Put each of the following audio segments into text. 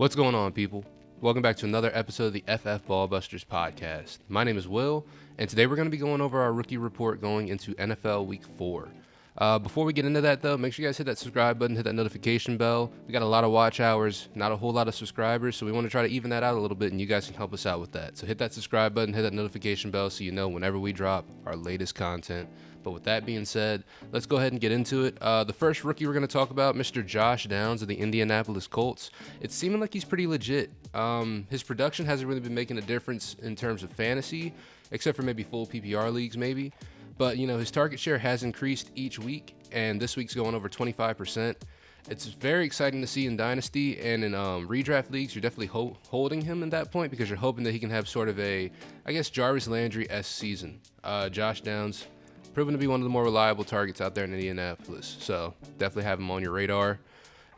What's going on, people? Welcome back to another episode of the FF Ballbusters podcast. My name is Will, and today we're going to be going over our rookie report going into NFL Week 4. Before we get into that, though, make sure you guys hit that subscribe button, hit that notification bell. We got a lot of watch hours, not a whole lot of subscribers, so we want to try to even that out a little bit, and you guys can help us out with that. So hit that subscribe button, hit that notification bell so you know whenever we drop our latest content. But with that being said, let's go ahead and get into it. The first rookie we're going to talk about, Mr. Josh Downs of the Indianapolis Colts. It's seeming like he's pretty legit. His production hasn't really been making a difference in terms of fantasy, except for maybe full PPR leagues maybe. But, his target share has increased each week, and this week's going over 25%. It's very exciting to see in Dynasty, and in redraft leagues, you're definitely holding him in that point because you're hoping that he can have sort of a, Jarvis Landry-esque season. Josh Downs, proven to be one of the more reliable targets out there in Indianapolis, so definitely have him on your radar.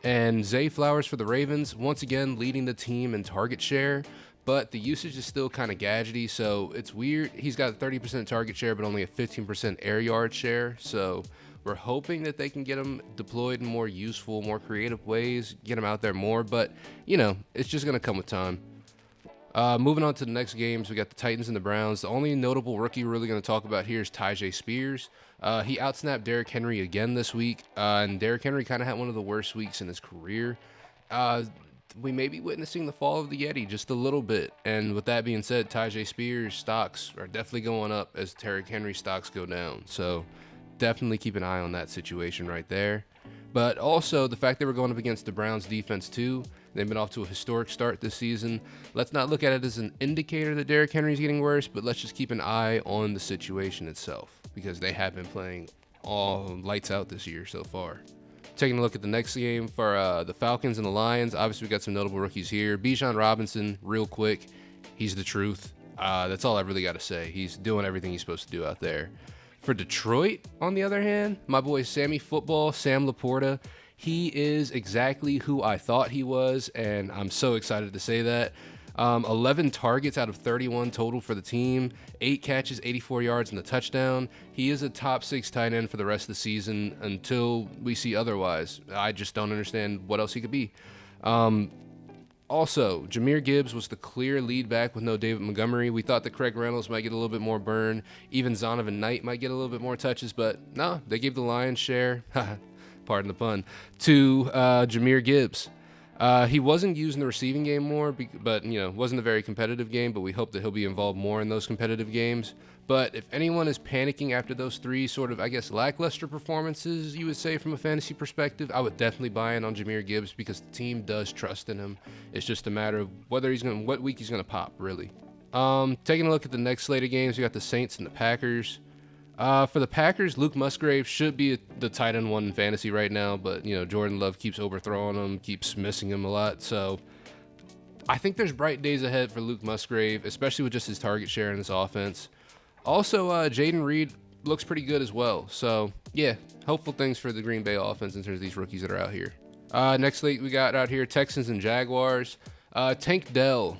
And Zay Flowers for the Ravens, once again leading the team in target share, but the usage is still kind of gadgety, so it's weird. He's got a 30% target share, but only a 15% air yard share, so we're hoping that they can get him deployed in more useful, more creative ways, get him out there more, but, it's just going to come with time. Moving on to the next games, we got the Titans and the Browns. The only notable rookie we're really going to talk about here is Tyjae Spears. He outsnapped Derrick Henry again this week, and Derrick Henry kind of had one of the worst weeks in his career. We may be witnessing the fall of the Yeti just a little bit, and with that being said, Tyjae Spears stocks are definitely going up as Derrick Henry stocks go down, so definitely keep an eye on that situation right there. But also, the fact that we're going up against the Browns defense too, they've been off to a historic start this season. Let's not look at it as an indicator that Derrick Henry's getting worse, but let's just keep an eye on the situation itself because they have been playing all lights out this year so far. Taking a look at the next game for the Falcons and the Lions, obviously we got some notable rookies here. Bijan Robinson, real quick, he's the truth. That's all I really got to say. He's doing everything he's supposed to do out there. For Detroit, on the other hand, my boy Sam Laporta, he is exactly who I thought he was, and I'm so excited to say that. 11 targets out of 31 total for the team, 8 catches, 84 yards, and a touchdown. He is a top 6 tight end for the rest of the season until we see otherwise. I just don't understand what else he could be. Also, Jahmyr Gibbs was the clear lead back with no David Montgomery. We thought that Craig Reynolds might get a little bit more burn. Even Zonovan Knight might get a little bit more touches, but no, they gave the lion's share, pardon the pun, to Jahmyr Gibbs. He wasn't used in the receiving game more, but, wasn't a very competitive game, but we hope that he'll be involved more in those competitive games. But if anyone is panicking after those 3 sort of, lackluster performances, you would say from a fantasy perspective, I would definitely buy in on Jahmyr Gibbs because the team does trust in him. It's just a matter of what week he's going to pop, really. Taking a look at the next slate of games, we got the Saints and the Packers. For the Packers, Luke Musgrave should be the tight end 1 in fantasy right now, but, Jordan Love keeps overthrowing him, keeps missing him a lot, so I think there's bright days ahead for Luke Musgrave, especially with just his target share in this offense. Also, Jaden Reed looks pretty good as well, so yeah, hopeful things for the Green Bay offense in terms of these rookies that are out here. Next slate we got out here, Texans and Jaguars. Tank Dell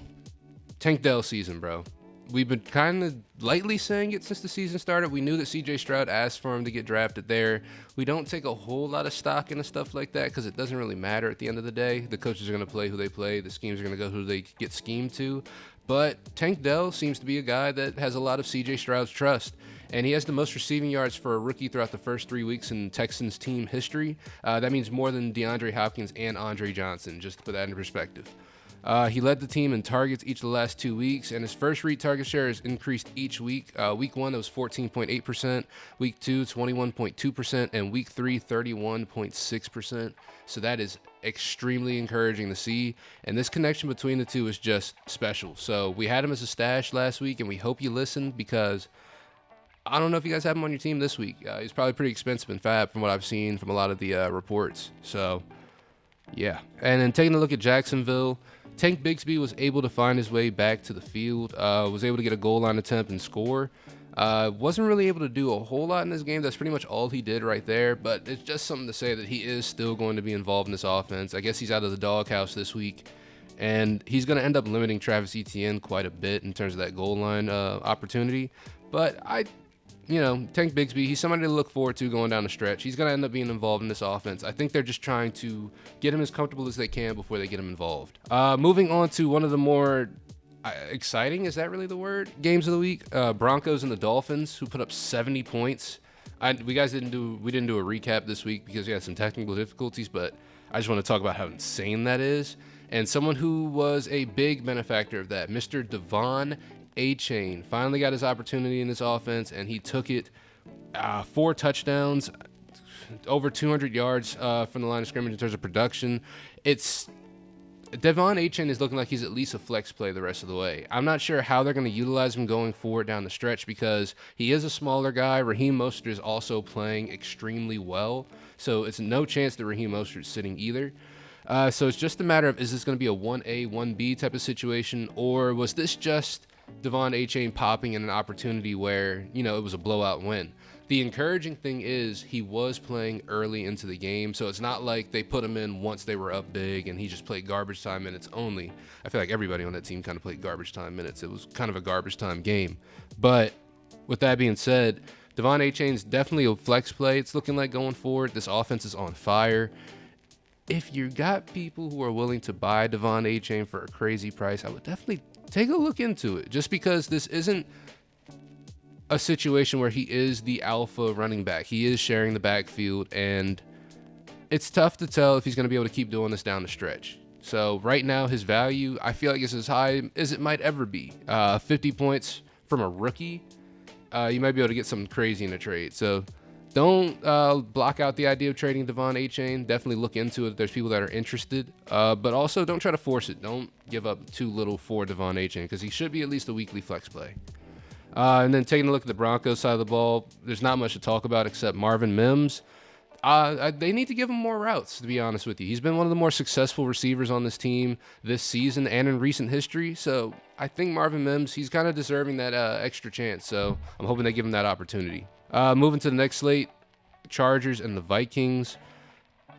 season, bro. We've been kind of lightly saying it since the season started. We knew that CJ Stroud asked for him to get drafted there. We don't take a whole lot of stock into stuff like that because it doesn't really matter at the end of the day. The coaches are going to play who they play. The schemes are going to go who they get schemed to. But Tank Dell seems to be a guy that has a lot of CJ Stroud's trust. And he has the most receiving yards for a rookie throughout the first 3 weeks in Texans team history. That means more than DeAndre Hopkins and Andre Johnson, just to put that into perspective. He led the team in targets each of the last 2 weeks, and his first read target share has increased each week. Week 1, it was 14.8%, week 2, 21.2%, and week 3, 31.6%. So that is extremely encouraging to see, and this connection between the two is just special. So we had him as a stash last week, and we hope you listened because I don't know if you guys have him on your team this week. He's probably pretty expensive in fab from what I've seen from a lot of the reports. So, yeah. And then taking a look at Jacksonville, Tank Bigsby was able to find his way back to the field, was able to get a goal line attempt and score. Wasn't really able to do a whole lot in this game. That's pretty much all he did right there, but it's just something to say that he is still going to be involved in this offense. I guess he's out of the doghouse this week, and he's going to end up limiting Travis Etienne quite a bit in terms of that goal line opportunity. But Tank Bigsby, he's somebody to look forward to going down the stretch. He's going to end up being involved in this offense. I think they're just trying to get him as comfortable as they can before they get him involved. Moving on to one of the more exciting, is that really the word, games of the week? Broncos and the Dolphins, who put up 70 points. We didn't do a recap this week because we had some technical difficulties, but I just want to talk about how insane that is. And someone who was a big benefactor of that, Mr. Devon A-Chain, finally got his opportunity in this offense, and he took it. 4 touchdowns, over 200 yards from the line of scrimmage in terms of production. Devon A-Chain is looking like he's at least a flex play the rest of the way. I'm not sure how they're going to utilize him going forward down the stretch because he is a smaller guy. Raheem Mostert is also playing extremely well, so it's no chance that Raheem Mostert's sitting either. So it's just a matter of, is this going to be a 1A, 1B type of situation, or was this just Devon A-Chain popping in an opportunity where, it was a blowout win? The encouraging thing is he was playing early into the game, so it's not like they put him in once they were up big and he just played garbage time minutes only. I feel like everybody on that team kind of played garbage time minutes. It was kind of a garbage time game. But with that being said, Devon A-Chain's definitely a flex play. It's looking like going forward. This offense is on fire. If you got people who are willing to buy Devon A-Chain for a crazy price, I would definitely take a look into it, just because this isn't a situation where he is the alpha running back. He is sharing the backfield, and it's tough to tell if he's going to be able to keep doing this down the stretch. So right now, his value, I feel like it's as high as it might ever be. 50 points from a rookie, you might be able to get something crazy in a trade. So don't block out the idea of trading Devon A-Chain. Definitely look into it if there's people that are interested. But also don't try to force it. Don't give up too little for Devon A-Chain because he should be at least a weekly flex play. And then taking a look at the Broncos side of the ball, there's not much to talk about except Marvin Mims. They need to give him more routes, to be honest with you. He's been one of the more successful receivers on this team this season and in recent history. So I think Marvin Mims, he's kind of deserving that extra chance. So I'm hoping they give him that opportunity. Moving to the next slate, Chargers and the Vikings.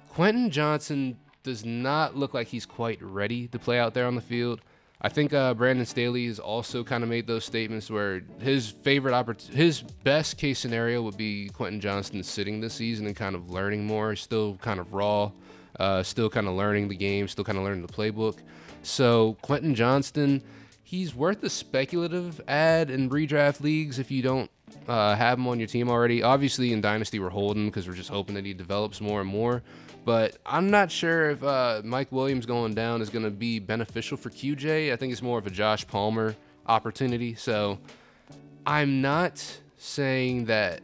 Quentin Johnson does not look like he's quite ready to play out there on the field. I think Brandon Staley has also kind of made those statements where his best case scenario would be Quentin Johnson sitting this season and kind of learning more. He's still kind of raw, still kind of learning the game, still kind of learning the playbook. So Quentin Johnston, he's worth a speculative ad in redraft leagues if you don't have him on your team already. Obviously in Dynasty we're holding because we're just hoping that he develops more and more. But I'm not sure if Mike Williams going down is going to be beneficial for QJ. I think it's more of a Josh Palmer opportunity. So I'm not saying that,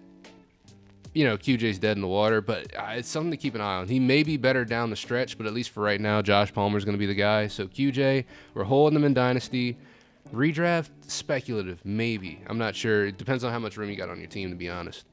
QJ's dead in the water, but it's something to keep an eye on. He may be better down the stretch, but at least for right now, Josh Palmer's going to be the guy. So QJ, we're holding him in Dynasty. Redraft, speculative, maybe. I'm not sure. It depends on how much room you got on your team, to be honest.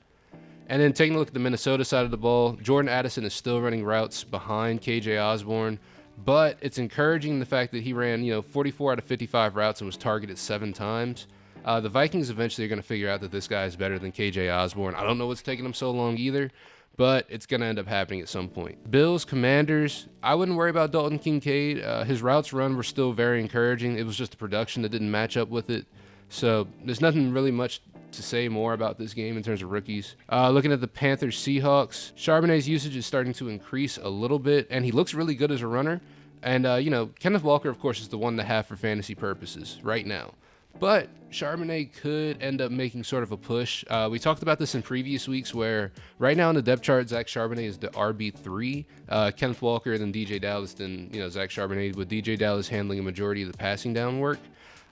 And then taking a look at the Minnesota side of the ball, Jordan Addison is still running routes behind KJ Osborne, but it's encouraging the fact that he ran, 44 out of 55 routes and was targeted 7 times. The Vikings eventually are going to figure out that this guy is better than KJ Osborne. I don't know what's taking him so long either, but it's going to end up happening at some point. Bills, Commanders, I wouldn't worry about Dalton Kincaid. His routes run were still very encouraging. It was just the production that didn't match up with it. So there's nothing really much to say more about this game in terms of rookies. Looking at the Panthers Seahawks, Charbonnet's usage is starting to increase a little bit, and he looks really good as a runner. And, Kenneth Walker, of course, is the one to have for fantasy purposes right now. But Charbonnet could end up making sort of a push. We talked about this in previous weeks where right now in the depth chart, Zach Charbonnet is the RB3. Kenneth Walker, then DJ Dallas, then, Zach Charbonnet, with DJ Dallas handling a majority of the passing down work.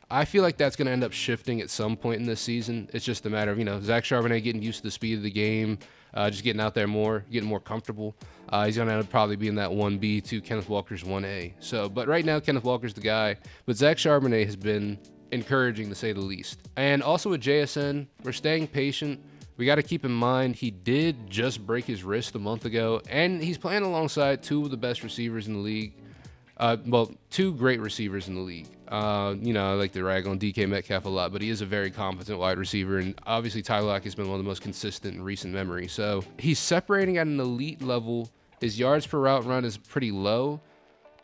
I feel like that's going to end up shifting at some point in this season. It's just a matter of, Zach Charbonnet getting used to the speed of the game, just getting out there more, getting more comfortable. He's going to probably be in that 1B to Kenneth Walker's 1A. So, but right now, Kenneth Walker's the guy. But Zach Charbonnet has been encouraging, to say the least. And also with JSN, we're staying patient. We got to keep in mind he did just break his wrist a month ago, and he's playing alongside 2 of the best receivers in the league. 2 great receivers in the league. I like to rag on DK Metcalf a lot, but he is a very competent wide receiver, and obviously Tyler Lockett has been one of the most consistent in recent memory. So he's separating at an elite level. His yards per route run is pretty low,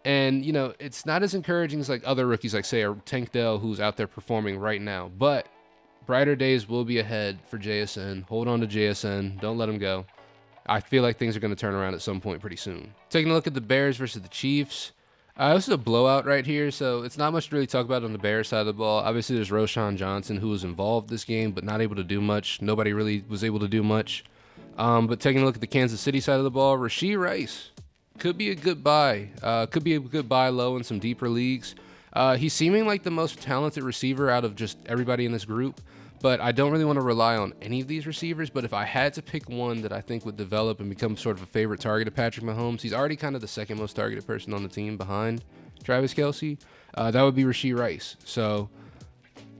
and it's not as encouraging as like other rookies, like say a Tank Dell, who's out there performing right now. But brighter days will be ahead for JSN. Hold on to JSN. Don't let him go. I feel like things are going to turn around at some point pretty soon. Taking a look at the Bears versus the Chiefs. This is a blowout right here, so it's not much to really talk about on the Bears side of the ball. Obviously, there's Roschon Johnson, who was involved this game, but not able to do much. Nobody really was able to do much. But taking a look at the Kansas City side of the ball, Rashee Rice could be a good buy. Could be a good buy low in some deeper leagues. He's seeming like the most talented receiver out of just everybody in this group. But I don't really want to rely on any of these receivers. But if I had to pick one that I think would develop and become sort of a favorite target of Patrick Mahomes, he's already kind of the second most targeted person on the team behind Travis Kelce. That would be Rashee Rice. So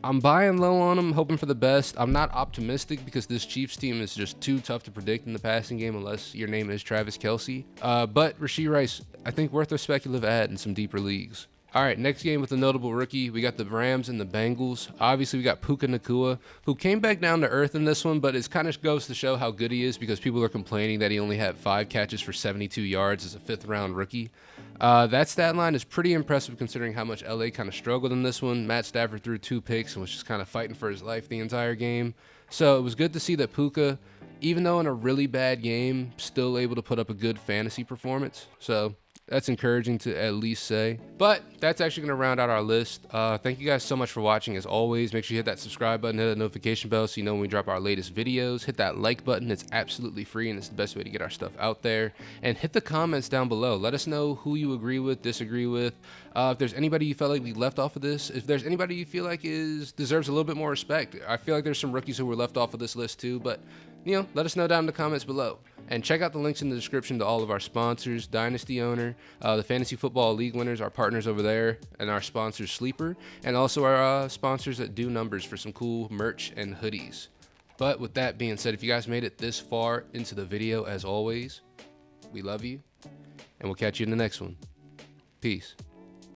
I'm buying low on him, hoping for the best. I'm not optimistic because this Chiefs team is just too tough to predict in the passing game unless your name is Travis Kelce. But Rashee Rice, I think worth a speculative add in some deeper leagues. All right, next game with a notable rookie. We got the Rams and the Bengals. Obviously, we got Puka Nacua, who came back down to earth in this one, but it kind of goes to show how good he is because people are complaining that he only had 5 catches for 72 yards as a 5th-round rookie. That stat line is pretty impressive considering how much LA kind of struggled in this one. Matt Stafford threw 2 picks and was just kind of fighting for his life the entire game. So it was good to see that Puka, even though in a really bad game, still able to put up a good fantasy performance. So that's encouraging to at least say. But that's actually going to round out our list. Thank you guys so much for watching. As always, make sure you hit that subscribe button, hit that notification bell so you know when we drop our latest videos. Hit that like button. It's absolutely free and it's the best way to get our stuff out there. And hit the comments down below. Let us know who you agree with, disagree with. If there's anybody you felt like we left off of this, if there's anybody you feel like deserves a little bit more respect. I feel like there's some rookies who were left off of this list too, but let us know down in the comments below. And check out the links in the description to all of our sponsors, Dynasty Owner, the Fantasy Football League winners, our partners over there, and our sponsors, Sleeper, and also our sponsors that do numbers for some cool merch and hoodies. But with that being said, if you guys made it this far into the video, as always, we love you, and we'll catch you in the next one. Peace.